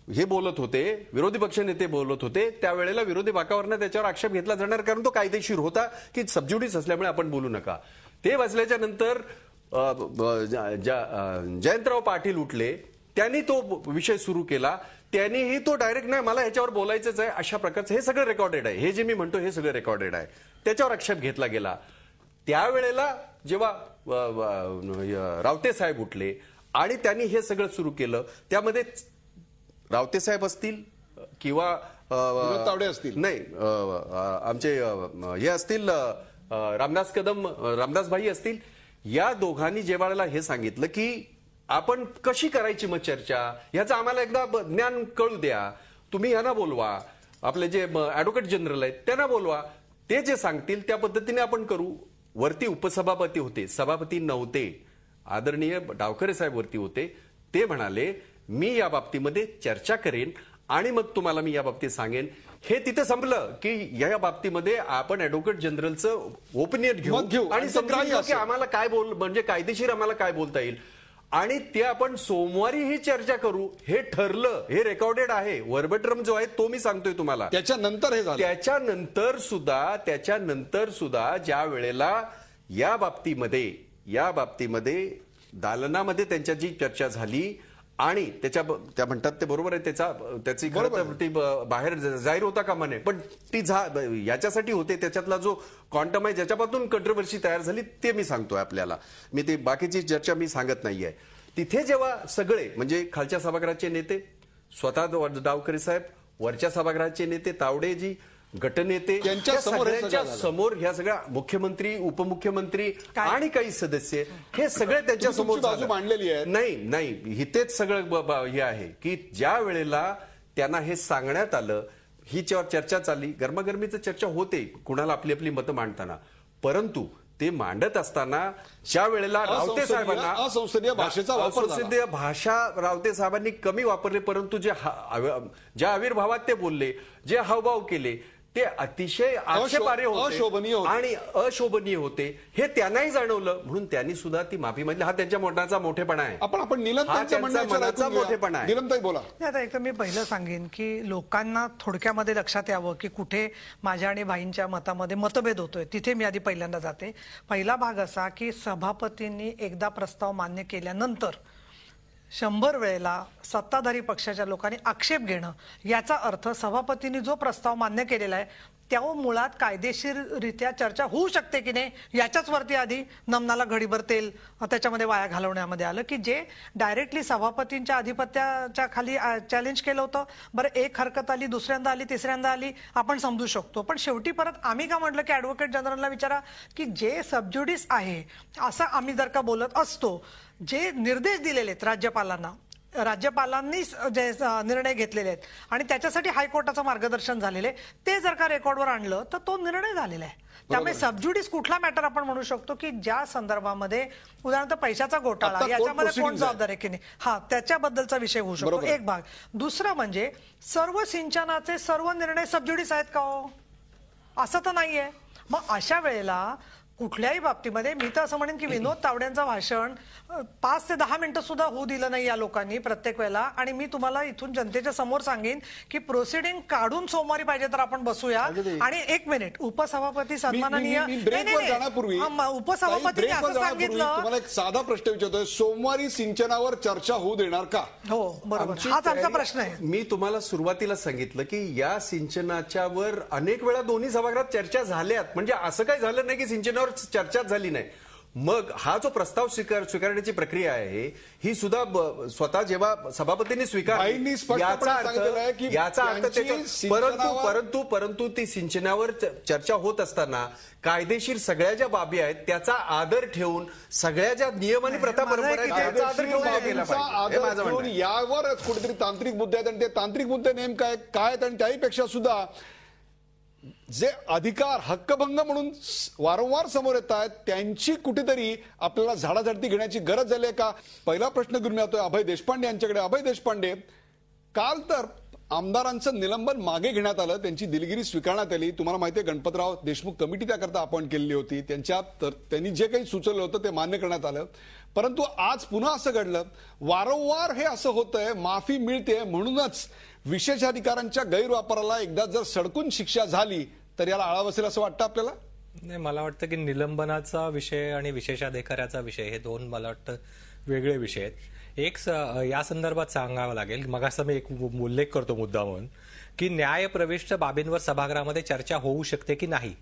हे बोलत होते, विरोधी पक्ष नेते बोलत होते, त्यावेळेला विरोधी बाकावरनं त्याच्यावर आक्षेप घेतला जाणार, कारण तो कायदेशीर होता की सबज्युडिस असल्यामुळे आपण बोलू नका. ते वाचल्याच्या नंतर जयंतराव पाटील उठले, त्यांनी तो विषय सुरू केला. त्यांनीही तो डायरेक्ट नाही मला ह्याच्यावर बोलायचंच आहे अशा प्रकारचं, हे सगळं रेकॉर्डेड आहे. हे जे मी म्हणतो हे सगळं रेकॉर्डेड आहे. त्याच्यावर आक्षेप घेतला गेला. त्यावेळेला जेव्हा रावते साहेब उठले आणि त्यांनी हे सगळं सुरू केलं, त्यामध्ये रावते साहेब असतील किंवा तावडे असतील, नाही आमचे हे असतील रामदास कदम, रामदास भाई असतील, या दोघांनी जेव्हा हे सांगितलं की आपण कशी करायची मग चर्चा, ह्याचं आम्हाला एकदा ज्ञान कळू द्या, तुम्ही यांना बोलवा, आपले जे ऍडव्होकेट जनरल आहेत त्यांना बोलवा, ते जे सांगतील त्या पद्धतीने आपण करू. वरती उपसभापती होते, सभापती नव्हते, आदरणीय डावखरे साहेब वरती होते. ते म्हणाले मी या बाबतीमध्ये चर्चा करेन आणि मग तुम्हाला मी या बाबतीत सांगेन. हे तिथे संपलं की या बाबतीमध्ये आपण ऍडव्होकेट जनरलचं ओपिनियन घेऊ आणि समजून घेऊ की आम्हाला काय म्हणजे कायदेशीर आम्हाला काय बोलता येईल आणि ते आपण सोमवारी ही चर्चा करू. हे ठरलं, हे रेकॉर्डेड आहे. वर्बट्रम जो आहे तो मी सांगतोय तुम्हाला. त्याच्यानंतर हे झालं. त्याच्यानंतर सुद्धा ज्या वेळेला या बाबतीमध्ये दालनामध्ये त्यांच्या जी चर्चा झाली आणि त्या म्हणतात ते बरोबर आहे, त्याची ती बाहेर जाहीर होता का म्हणे, पण ती याच्यासाठी होते. त्याच्यातला जो क्वांटम आहे ज्याच्यापासून कंट्रोवर्सी तयार झाली ते मी सांगतोय आपल्याला. मी ती बाकीची चर्चा मी सांगत नाहीये. तिथे जेव्हा सगळे म्हणजे खालच्या सभागृहाचे नेते, स्वतः डावखरे साहेब, वरच्या सभागृहाचे नेते तावडेजी, गटनेते, त्यांच्या समोर ह्या सगळ्या मुख्यमंत्री, उपमुख्यमंत्री आणि काही सदस्य हे सगळे त्यांच्या समोर बाजू मांडलेली आहे. नाही इथेच सगळं हे आहे की ज्या वेळेला त्यांना हे सांगण्यात आलं, ही चर्चा चालली, गरमागरमीचं चर्चा होते कुणाला आपली आपली मतं मांडताना, परंतु ते मांडत असताना ज्या वेळेला रावते साहेबांना असंसदीय भाषेचा वापर, असंसदीय भाषा रावते साहेबांनी कमी वापरले, परंतु ज्या आविर्भावात ते बोलले, जे हावभाव केले ते अतिशय आक्षेपार्ह होते आणि अशोभनीय होते. हे त्यांनाही जाणवलं, म्हणून त्यांनी सुद्धा ती माफी मागितली. हा त्यांच्या मनाचा मोठेपणा आहे. आपण नीलमताईंच्या मनाचा मोठेपणा आहे. नीलमताई बोला. आता एक मी पहिलं सांगेन की लोकांना थोडक्यामध्ये लक्षात यावं की कुठे माझ्या आणि भाईंच्या मतामध्ये मतभेद होतोय, तिथे मी आधी पहिल्यांदा जाते. पहिला भाग असा की सभापतींनी एकदा प्रस्ताव मान्य केल्यानंतर 100 वेळेला सत्ताधारी पक्षाच्या लोकांनी आक्षेप घेणं, याचा अर्थ सभापतींनी जो प्रस्ताव मान्य केलेला आहे त्या मुळात कायदेशीररित्या चर्चा होऊ शकते की नाही, याच्याच वरती आधी नमनाला घडीभर तेल त्याच्यामध्ये वाया घालवण्यामध्ये आलं की जे डायरेक्टली सभापतींच्या अधिपत्याच्या खाली चॅलेंज केलं होतं. बरं, एक हरकत आली, दुसऱ्यांदा आली, तिसऱ्यांदा आली, आपण समजू शकतो. पण शेवटी परत आम्ही का म्हटलं की ऍडव्होकेट जनरलला विचारा की जे सबज्युडिस आहे असं आम्ही जर का बोलत असतो, जे निर्देश दिलेले आहेत राज्यपालांनी जे निर्णय घेतलेले आहेत आणि त्याच्यासाठी हायकोर्टाचं मार्गदर्शन झालेलं आहे, ते जर का रेकॉर्डवर आणलं तर तो निर्णय झालेला आहे. त्यामुळे सबज्युडिस कुठला मॅटर आपण म्हणू शकतो की ज्या संदर्भामध्ये उदाहरणार्थ पैशाचा घोटाळा, याच्यामध्ये कोण जबाबदार आहे की नाही, त्याच्याबद्दलचा विषय होऊ शकतो. एक भाग. दुसरं म्हणजे सर्व सिंचनाचे सर्व निर्णय सबज्युडिस आहेत का हो? असं तर नाहीये. मग अशा वेळेला कुठल्याही बाबतीमध्ये मी तर असं म्हणेन की विनोद तावडेंचं भाषण 5 ते 10 मिनिटं सुद्धा होऊ दिलं नाही या लोकांनी प्रत्येक वेळेला. आणि मी तुम्हाला इथून जनतेच्या समोर सांगेन की प्रोसिडिंग काढून सोमवारी पाहिजे तर आपण बसूया. आणि 1 मिनिट, उपसभापती सन्माननीय ब्रेकवर जाण्यापूर्वी उपसभापतींनी असं सांगितलं. तुम्हाला एक साधा प्रश्न विचारतोय, सोमवारी सिंचनावर चर्चा होऊ देणार का? हो बरोबर, हाच आमचा प्रश्न आहे. मी तुम्हाला सुरुवातीला सांगितलं की या सिंचनाच्या वर अनेक वेळा दोन्ही सभागृहात चर्चा झाल्यात. म्हणजे असं काही झालं नाही की सिंचनावर चर्चाच झाली नाही. मग हा जो प्रस्ताव स्वीकारण्याची प्रक्रिया आहे ही सुद्धा स्वतः जेव्हा सभापतींनी बाईंनी स्पष्टपणे सांगितलेलं आहे की याचा अर्थ त्यांची परंतु ती सिंचनावर चर्चा होत असताना कायदेशीर सगळ्या ज्या बाबी आहेत त्याचा आदर ठेवून सगळ्या ज्या नियम आणि प्रथा परंपरा आहेत त्याचा आदर ठेवून केला पाहिजे हे माझं म्हणणं आहे. यावरच कुठेतरी तांत्रिक मुद्दे आहेत आणि ते तांत्रिक मुद्दे नेमके काय आहेत आणि त्याहीपेक्षा सुद्धा जे अधिकार हक्कभंग म्हणून वारंवार समोर येत आहेत त्यांची कुठेतरी आपल्याला झाडाझडती घेण्याची गरज झाली आहे का? पहिला प्रश्न घेऊन येतोय अभय देशपांडे यांच्याकडे. अभय देशपांडे, काल तर आमदारांचं निलंबन मागे घेण्यात आलं, त्यांची दिलगिरी स्वीकारण्यात आली. तुम्हाला माहिती आहे गणपतराव देशमुख कमिटी त्याकरता अपॉइंट केलेली होती. त्यांनी जे काही सुचवलं होतं ते मान्य करण्यात आलं. परंतु आज पुन्हा असं घडलं. वारंवार हे असं होतंय, माफी मिळते म्हणूनच विशेषाधिकारांच्या गैरवापराला एकदा जर सडकून शिक्षा झाली तर याला आळा बसेल असं वाटतं आपल्याला? नाही, मला वाटतं की निलंबनाचा विषय आणि विशेषाधिकाराचा विषय हे दोन मला वाटतं वेगळे विषय आहेत. एक या संदर्भात सांगावं लागेल, मगाचा मी एक उल्लेख करतो मुद्दा म्हणून, की न्यायप्रविष्ट बाबींवर सभागृहामध्ये चर्चा होऊ शकते की नाही.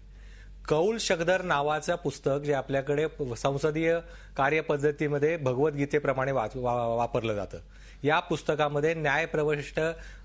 कौल शगदर नावाचं पुस्तक जे आपल्याकडे संसदीय कार्यपद्धतीमध्ये भगवद्गीतेप्रमाणे वापरलं जातं, या पुस्तकामध्ये न्यायप्रविष्ट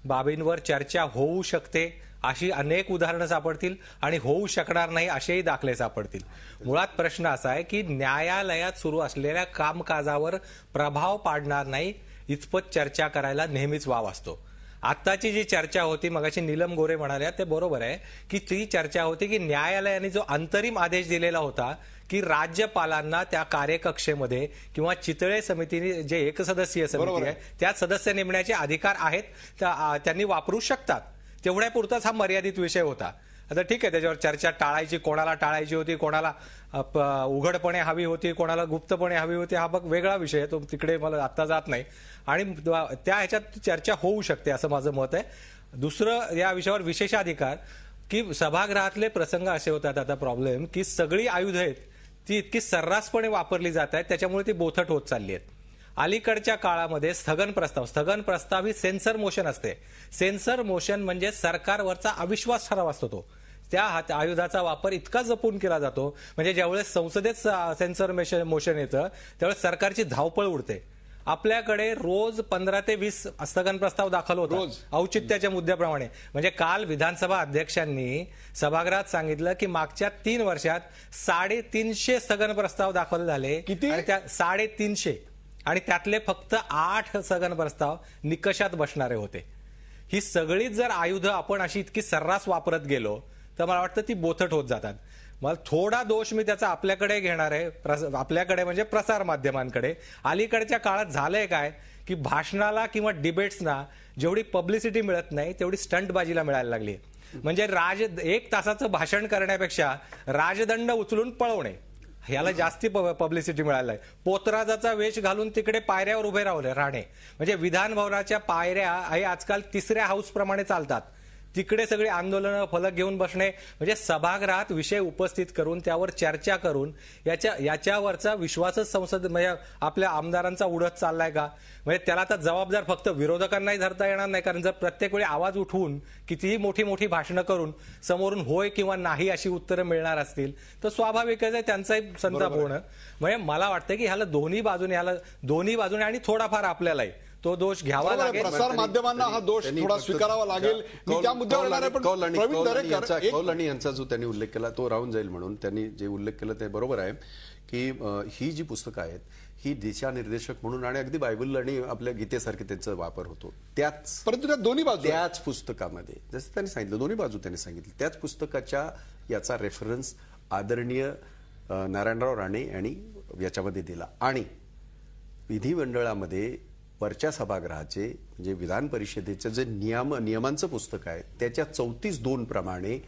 बाबींवर चर्चा होऊ शकते अशी अनेक उदाहरणं सापडतील आणि होऊ शकणार नाही असेही दाखले सापडतील. मुळात प्रश्न असा आहे की न्यायालयात सुरू असलेल्या कामकाजावर प्रभाव पाडणार नाही इतपत चर्चा करायला नेहमीच वाव असतो. आत्ताची जी चर्चा होती, मगाशी नीलम गोरे म्हणाल्या ते बरोबर आहे की ती चर्चा होती की न्यायालयाने जो अंतरिम आदेश दिलेला होता की राज्यपालांना त्या कार्यकक्षेमध्ये किंवा चितळे समितीने जे एकसदस्यीय समिती आहे त्यात सदस्य नेमण्याचे अधिकार आहेत, त्यांनी वापरू शकतात, तेवढ्यापुरताच हा मर्यादित विषय होता. आता ठीक आहे, त्याच्यावर चर्चा टाळायची, कोणाला टाळायची होती, कोणाला उघडपणे हवी होती, कोणाला गुप्तपणे हवी होती, हा बघ वेगळा विषय आहे, तो तिकडे मला आता जात नाही. आणि त्या ह्याच्यात चर्चा होऊ शकते असं माझं मत आहे. दुसरं या विषयावर विशेषाधिकार, की सभागृहातले प्रसंग असे होतात आता प्रॉब्लेम की सगळी आयुध आहेत ती इतकी सर्रासपणे वापरली जात आहेत, त्याच्यामुळे ती बोथट होत चालली आहेत. अलीकडच्या काळामध्ये स्थगन प्रस्ताव ही सेन्सर मोशन असते. सेन्सर मोशन म्हणजे सरकारवरचा अविश्वास ठराव असतो तो. त्या आयुधाचा वापर इतका जपून केला जातो म्हणजे ज्यावेळेस संसदेत सेन्सर मोशन येतं त्यावेळेस सरकारची धावपळ उडते. आपल्याकडे रोज 15 ते 20 स्थगन प्रस्ताव दाखल होतात औचित्याच्या मुद्द्याप्रमाणे. म्हणजे काल विधानसभा अध्यक्षांनी सभागृहात सांगितलं की मागच्या 3 वर्षात 350 स्थगन प्रस्ताव दाखल झाले. किती? आणि त्या 350 आणि त्यातले फक्त 8 स्थगन प्रस्ताव निकषात बसणारे होते. ही सगळीच जर आयुधं आपण अशी इतकी सर्रास वापरत गेलो तर मला वाटतं ती बोथट होत जातात. मला थोडा दोष मी त्याचा आपल्याकडे घेणार आहे, आपल्याकडे म्हणजे प्रसार माध्यमांकडे. अलीकडच्या काळात झालंय काय की भाषणाला किंवा डिबेट्सना जेवढी पब्लिसिटी मिळत नाही तेवढी स्टंटबाजीला मिळायला लागली. म्हणजे 1 तासाचं भाषण करण्यापेक्षा राजदंड उचलून पळवणे ह्याला जास्ती पब्लिसिटी मिळाली आहे. पोतराजाचा वेश घालून तिकडे पायऱ्यावर उभे राहणे, म्हणजे विधान भवनाच्या पायऱ्या हे आजकाल 3ऱ्या हाऊस प्रमाणे चालतात, तिकडे सगळे आंदोलनं फलक घेऊन बसणे. म्हणजे सभागृहात विषय उपस्थित करून त्यावर चर्चा करून याच्यावरचा विश्वासच संसद म्हणजे आपल्या आमदारांचा उडत चाललाय का? म्हणजे त्याला आता जबाबदार फक्त विरोधकांनाही धरता येणार नाही, कारण जर प्रत्येक वेळी आवाज उठवून कितीही मोठी मोठी भाषणं करून समोरून होय किंवा नाही अशी उत्तरं मिळणार असतील तर स्वाभाविकच आहे त्यांचाही संताप होणं. म्हणजे मला वाटतं की ह्याला दोन्ही बाजूने आणि थोडाफार आपल्यालाही तो दोष घ्यावा लागेल. प्रसार माध्यमांना हा दोष थोडा स्वीकारावा लागेल. त्या मुद्द्यावर कौल आणि यांचा जो त्यांनी उल्लेख केला तो राहून जाईल म्हणून त्यांनी जे उल्लेख केला ते बरोबर आहे की ही जी पुस्तकं आहेत ही दिशानिर्देशक म्हणून आणि अगदी बायबल आणि आपल्या गीतेसारखे त्यांचा वापर होतो. परंतु त्या दोन्ही बाजू त्याच पुस्तकामध्ये जसं त्यांनी सांगितलं दोन्ही बाजू त्यांनी सांगितली त्याच पुस्तकाच्या याचा रेफरन्स आदरणीय नारायणराव राणे यांनी याच्यामध्ये दिला. आणि विधिमंडळामध्ये वरच्या सभागृहाचे म्हणजे विधान परिषदेचं जे नियमांचं पुस्तक आहे त्याच्या 34(2) प्रमाणे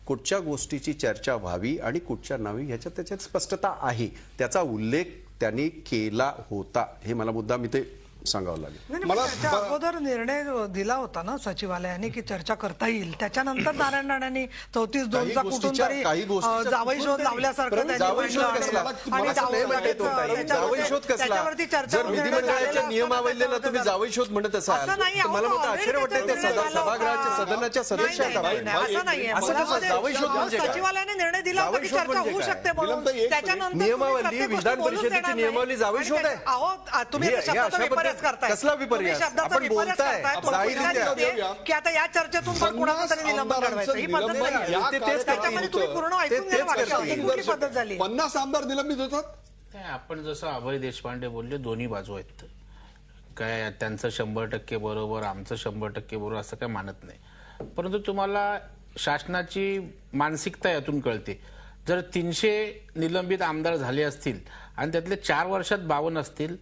कुठच्या गोष्टीची चर्चा व्हावी आणि कुठच्या नाही ह्याच्यात त्याच्यात स्पष्टता आहे. त्याचा उल्लेख त्यांनी केला होता. हे मला मुद्दाम इथे सांगावं लागेल. मला त्याच्या अगोदर निर्णय दिला होता ना सचिवालयाने की चर्चा करता येईल. त्याच्यानंतर नारायण राणेंनी 34-2चा कुठून तरी जावई शोध लावल्यासारखं जावई शोध कसला? जावई शोध कसला? जर विधिमंडळाच्या नियमावलीला तुम्ही जावई शोध म्हणत असाल तर मला मोठं आश्चर्य वाटतं. ते सभागृहाच्या सदनाच्या सदस्य जावई शोध म्हणजे सचिवालयाने निर्णय दिला होता की चर्चा होऊ शकते म्हणून. त्याच्यानंतर नियमावली विधान परिषदेची नियमावली जावई शोध आहे. अहो तुम्ही शब्दाचा कसला विपर्यास? आपण बोलताय की आता या चर्चेतून पण कुणाला तरी निलंबन घडवायचं ही पद्धत नाही. त्याच्यामध्ये तुम्ही पूर्ण ऐकून घ्या. कुठली पद्धत झाली? 50 आमदार निलंबित होतात. आपण जसं अभय देशपांडे बोलले दोन्ही बाजू आहेत. काय त्यांचं 100% बरोबर आमचं 100% बरोबर असं काय मानत नाही. परंतु तुम्हाला शासनाची मानसिकता यातून कळते. जर 300 निलंबित आमदार झाले असतील आणि त्यातले 4 वर्षात 52 असतील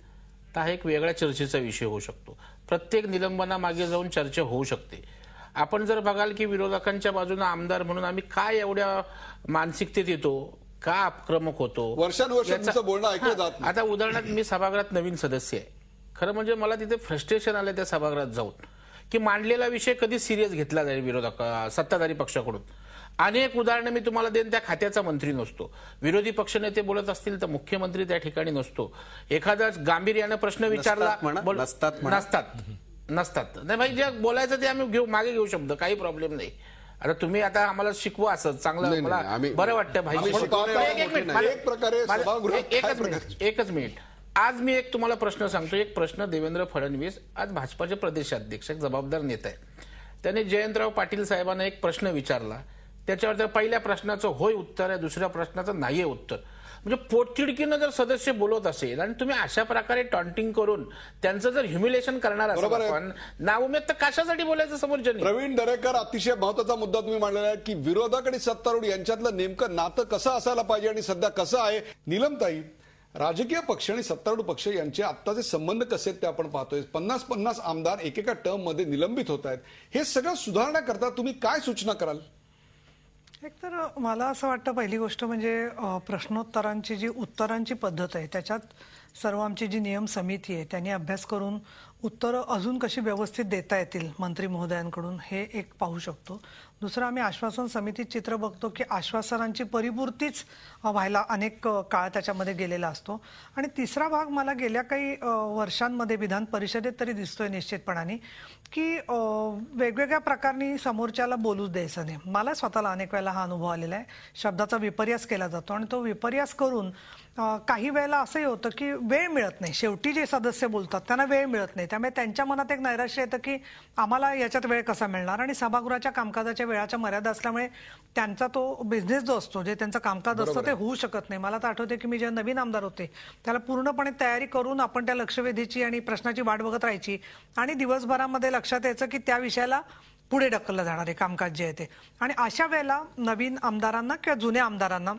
तर हा एक वेगळ्या चर्चेचा विषय होऊ शकतो. प्रत्येक निलंबनामागे जाऊन चर्चा होऊ शकते. आपण जर बघाल की विरोधकांच्या बाजूने आमदार म्हणून आम्ही काय एवढ्या मानसिकतेत येतो, का आक्रमक होतो, वर्षानुवर्षांचं बोलणं ऐकलं जात नाही. आता उदाहरणार्थ मी सभागृहात नवीन सदस्य आहे. खरं म्हणजे मला तिथे फ्रस्ट्रेशन आलं त्या सभागृहात जाऊन की मांडलेला विषय कधी सिरियस घेतला जाईल विरोधक सत्ताधारी पक्षाकडून. अनेक उदाहरणं मी तुम्हाला देईन. त्या खात्याचा मंत्री नसतो, विरोधी पक्षनेते बोलत असतील तर मुख्यमंत्री त्या ठिकाणी नसतो. एखादा गांभीर्यानं प्रश्न विचारला नसतात नाही भाई, जे बोलायचं ते आम्ही मागे घेऊ शब्द, काही प्रॉब्लेम नाही. आता तुम्ही आता आम्हाला शिकवा असं चांगलं, मला बरं वाटतं भाई. एकच मिनिट. आज मी एक तुम्हाला प्रश्न सांगतो. एक प्रश्न देवेंद्र फडणवीस आज भाजपाचे प्रदेशाध्यक्ष जबाबदार नेता आहे. त्याने जयंतराव पाटील साहेबांना एक प्रश्न विचारला. त्याच्यावर त्या पहिल्या प्रश्नाचं होय उत्तर आहे, दुसऱ्या प्रश्नाचं नाहीये उत्तर. म्हणजे पोटतिडकीनं जर सदस्य बोलत असेल आणि तुम्ही अशा प्रकारे टॉन्टिंग करून त्यांचं जर ह्युमिलेशन करणार असाल आपण नाउमेद तर कशासाठी बोलायचं समोरच्यानी? प्रवीण दरेकर, अतिशय महत्वाचा मुद्दा तुम्ही मांडलेला आहे की विरोधक आणि सत्तारूढ यांच्यातलं नेमकं नातं कसं असायला पाहिजे आणि सध्या कसं आहे. नीलमताई, राजकीय पक्ष आणि सत्तारूढ पक्ष यांचे आत्ताचे संबंध कसे आहेत ते आपण पाहतोय. 50-50 आमदार एकेका टर्म मध्ये निलंबित होत आहेत. हे सगळं सुधारण्याकरता तुम्ही काय सूचना कराल? एक तर मला असं वाटतं पहिली गोष्ट म्हणजे प्रश्नोत्तरांची जी उत्तरांची पद्धत आहे त्याच्यात सर्व आमची जी नियम समिती आहे त्यांनी अभ्यास करून उत्तरं अजून कशी व्यवस्थित देता येतील मंत्री महोदयांकडून हे एक पाहू शकतो. दुसरं आम्ही आश्वासन समितीत चित्र बघतो की आश्वासनांची परिपूर्तीच व्हायला अनेक काळ त्याच्यामध्ये गेलेला असतो. आणि तिसरा भाग मला गेल्या काही वर्षांमध्ये विधान परिषदेत तरी दिसतोय निश्चितपणाने की वेगवेगळ्या प्रकारनी समोरच्याला बोलूच द्यायचं नाही. मला स्वतःला अनेक वेळेला हा अनुभव आलेला आहे. शब्दाचा विपर्यास केला जातो आणि तो विपर्यास करून काही वेळेला असंही होतं की वेळ मिळत नाही. शेवटी जे सदस्य बोलतात त्यांना वेळ मिळत नाही. त्यामुळे त्यांच्या मनात एक नैराश्य येतं की आम्हाला याच्यात वेळ कसा मिळणार. आणि सभागृहाच्या कामकाजाच्या वेळाच्या मर्यादा असल्यामुळे त्यांचा तो बिझनेस जो असतो, जे त्यांचं कामकाज असतं ते होऊ शकत नाही. मला तर आठवते की मी जेव्हा नवीन आमदार होते त्याला पूर्णपणे तयारी करून आपण त्या लक्षवेधीची आणि प्रश्नाची वाट बघत राहायची आणि दिवसभरामध्ये लक्षात यायचं की त्या विषयाला पुढे ढकललं जाणार आहे कामकाज जे आहे ते. आणि अशा वेळेला नवीन आमदारांना किंवा जुन्या आमदारांना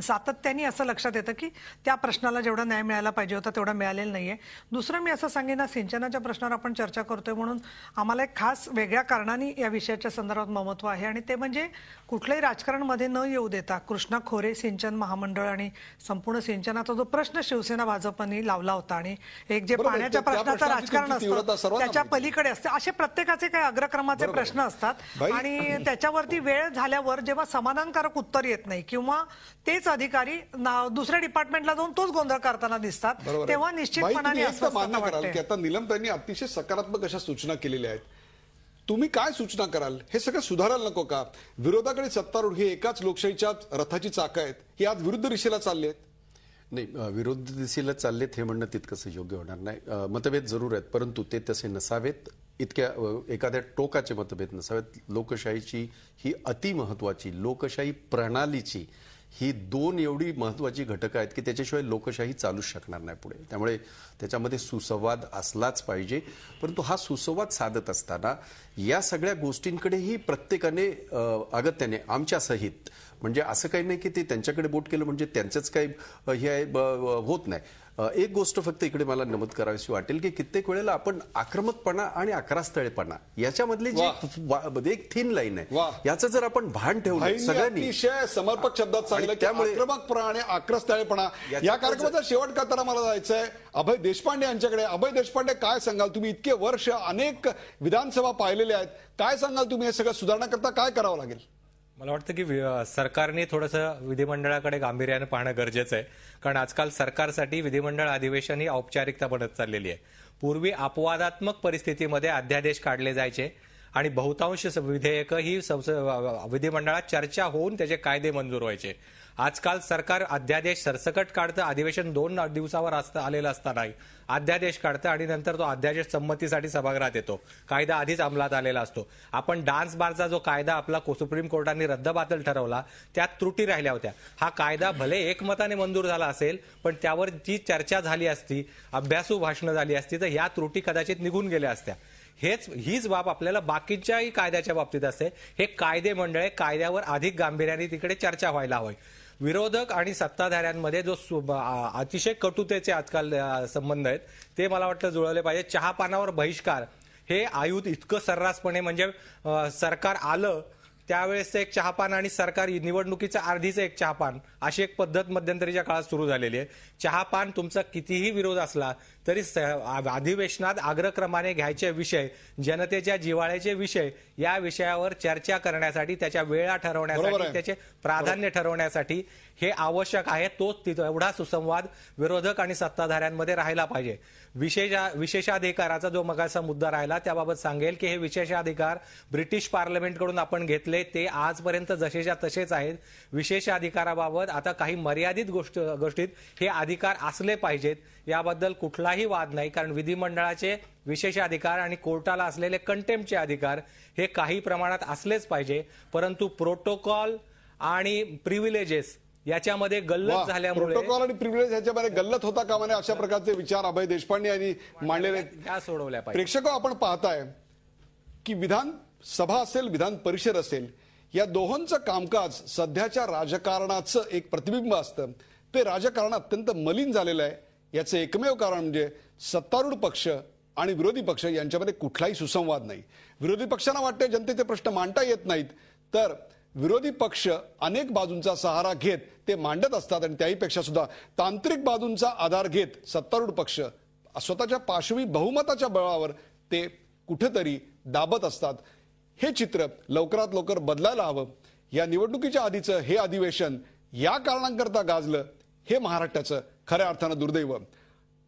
सातत्याने असं लक्षात येतं की त्या प्रश्नाला जेवढा न्याय मिळायला पाहिजे होता तेवढा मिळालेला नाहीये. दुसरं मी असं सांगेन ना, सिंचनाच्या प्रश्नावर आपण चर्चा करतोय म्हणून आम्हाला एक खास वेगळ्या कारणाने या विषयाच्या संदर्भात महत्व आहे आणि ते म्हणजे कुठल्याही राजकारणामध्ये न येऊ देता कृष्णा खोरे सिंचन महामंडळ आणि संपूर्ण सिंचनाचा जो प्रश्न शिवसेना भाजपने लावला होता आणि एक जे पाण्याच्या प्रश्नाचं राजकारण असतं त्याच्या पलीकडे असते असे प्रत्येकाचे काही अग्रक्रमाचे प्रश्न असतात आणि त्याच्यावरती वेळ झाल्यावर जेव्हा समाधानकारक उत्तर येत नाही किंवा तेच अधिकारी दुसऱ्या डिपार्टमेंटला जाऊन तोच गोंधळ करताना दिसतात तेव्हा निश्चितपणाने मान्य कराल की आता निलंबतांनी अतिशय सकारात्मक अशा सूचना केलेल्या आहेत. तुम्ही काय सूचना कराल? हे सगळं सुधारायला नको का? विरोधक आणि सत्तारूढ हे एकाच लोकशाहीच्या रथाची चाकं आहेत, ही आज विरुद्ध दिशेला चालली आहेत. नाही, विरुद्ध दिशेला चाललेत हे म्हणणं तितकंसं योग्य होणार नाही. मतभेद जरूर आहेत परंतु ते तसे नसावेत. इतक्या एखाद्या टोकाचे मतभेद नसावेत. लोकशाहीची ही अतिमहत्वाची लोकशाही प्रणालीची ही 2 एवढी महत्वाची घटक आहेत की त्याच्याशिवाय लोकशाही चालूच शकणार नाही पुढे. त्यामुळे त्याच्यामध्ये सुसंवाद असलाच पाहिजे. परंतु हा सुसंवाद साधत असताना या सगळ्या गोष्टींकडेही प्रत्येकाने अगत्याने आमच्या सहित म्हणजे असं काही नाही की ते त्यांच्याकडे बोट केलं म्हणजे त्यांचंच काही हे होत नाही. एक गोष्ट फक्त इकडे मला नमूद करावीशी वाटेल की कित्येक वेळेला आपण आक्रमकपणा आणि आक्रस्ताळेपणा याच्यामधली जी एक थिन लाईन आहे, याचं जर आपण भान ठेवलं सगळ्यांनी, अतिशय समर्पक शब्दात सांगितलं की त्यामुळे आक्रमकपणा आणि आक्रस्ताळेपणा. या कार्यक्रमाचा शेवट करताना मला जायचंय अभय देशपांडे यांच्याकडे. अभय देशपांडे, काय सांगाल तुम्ही? इतके वर्ष अनेक विधानसभा पाहिलेल्या आहेत, काय सांगाल तुम्ही? हे सगळं सुधारण्याकरता काय करावं लागेल? मला वाटतं की सरकारने थोडंसं विधिमंडळाकडे गांभीर्यानं पाहणं गरजेचं आहे, कारण आजकाल सरकारसाठी विधिमंडळ अधिवेशन ही औपचारिकता बनत चाललेली आहे. पूर्वी अपवादात्मक परिस्थितीमध्ये अध्यादेश काढले जायचे आणि बहुतांश विधेयकं ही विधिमंडळात चर्चा होऊन त्याचे कायदे मंजूर व्हायचे. आजकाल सरकार अध्यादेश सरसकट काढतं, अधिवेशन 2 दिवसावर आलेलं असतानाही अध्यादेश काढतं आणि नंतर तो अध्यादेश संमतीसाठी सभागृहात येतो. कायदा आधीच अंमलात आलेला असतो. आपण डान्स बारचा जो कायदा आपला सुप्रीम कोर्टाने रद्दबातल ठरवला, त्यात त्रुटी राहिल्या होत्या. हा कायदा भले एकमताने मंजूर झाला असेल, पण त्यावर जी चर्चा झाली असती, अभ्यासू भाषणं झाली असती, तर ह्या त्रुटी कदाचित निघून गेल्या असत्या. हीच बाब आपल्याला बाकीच्याही कायद्याच्या बाबतीत असते. हे कायदे मंडळे कायद्यावर अधिक गांभीर्याने तिकडे चर्चा व्हायला हवी. विरोधक आणि सत्ताधाऱ्यांमध्ये जो अतिशय कटुतेचे आजकाल संबंध आहेत, ते मला वाटतं जुळवले पाहिजे. चहापानावर बहिष्कार हे आयुध इतकं सर्रासपणे, म्हणजे सरकार आलं त्यावेळेस एक चहापान आणि सरकारी निवडणुकीचं अर्धीचं एक चहापान, अशी एक पद्धत मध्यंतरीच्या काळात सुरू झालेली आहे. चहापान तुमचा कितीही विरोध असला तरी अधिवेशनात अग्रक्रमाने घ्यायचे विषय, जनतेच्या जिव्हाळ्याचे विषय, या विषयावर चर्चा करण्यासाठी, त्याच्या वेळा ठरवण्यासाठी, त्याचे प्राधान्य ठरवण्यासाठी हे आवश्यक आहे. तोच एवढा सुसंवाद विरोधक आणि सत्ताधाऱ्यांमध्ये राहिला पाहिजे. विशेषाधिकाराचा जो मगाचा मुद्दा राहिला, त्याबाबत सांगेल की हे विशेषाधिकार ब्रिटिश पार्लमेंटकडून आपण घेतले, ते आजपर्यंत जसेच्या तसेच आहेत. विशेषाधिकाराबाबत आता काही मर्यादित गोष्टीत हे अधिकार असले पाहिजेत, याबद्दल कुठलाही वाद नाही. कारण विधिमंडळाचे विशेषाधिकार आणि कोर्टाला असलेले कंटेम्प्टचे अधिकार हे काही प्रमाणात असलेच पाहिजे. परंतु प्रोटोकॉल आणि प्रिव्हिलेजेस याच्यामध्ये गल्लत झाल्यामुळे, प्रोटोकॉल आणि प्रिव्हिलेज याच्यामध्ये गल्लत होता कामा नये, अशा प्रकारचे विचार अभय देशपांडे यांनी मांडलेले त्या सोडवल्या पाहिजे. प्रेक्षक, आपण पाहताय की विधानसभा असेल, विधान परिषद असेल, या दोहोंचं कामकाज सध्याच्या राजकारणाचं एक प्रतिबिंब असतं. ते राजकारण अत्यंत मलिन झालेलं आहे. याचं एकमेव कारण म्हणजे सत्तारूढ पक्ष आणि विरोधी पक्ष यांच्यामध्ये कुठलाही सुसंवाद नाही. विरोधी पक्षांना वाटते जनतेचे प्रश्न मांडता येत नाहीत, तर विरोधी पक्ष अनेक बाजूंचा सहारा घेत ते मांडत असतात आणि त्याहीपेक्षा सुद्धा तांत्रिक बाजूंचा आधार घेत सत्तारूढ पक्ष स्वतःच्या पाशवी बहुमताच्या बळावर ते कुठेतरी दाबत असतात. हे चित्र लवकरात लवकर बदलायला हवं. या निवडणुकीच्या आधीचं हे अधिवेशन या कारणांकरता गाजलं, हे महाराष्ट्राचं खऱ्या अर्थानं दुर्दैव.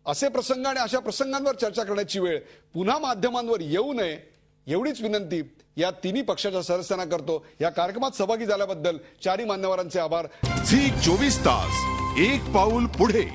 असे प्रसंग आणि अशा प्रसंगांवर चर्चा करण्याची वेळ पुन्हा माध्यमांवर येऊ नये, एवढीच विनंती या तिन्ही पक्षाच्या सदस्यांना करतो. या कार्यक्रमात सहभागी झाल्याबद्दल चारही मान्यवरांचे आभार. झी 24 तास, एक पाऊल पुढे.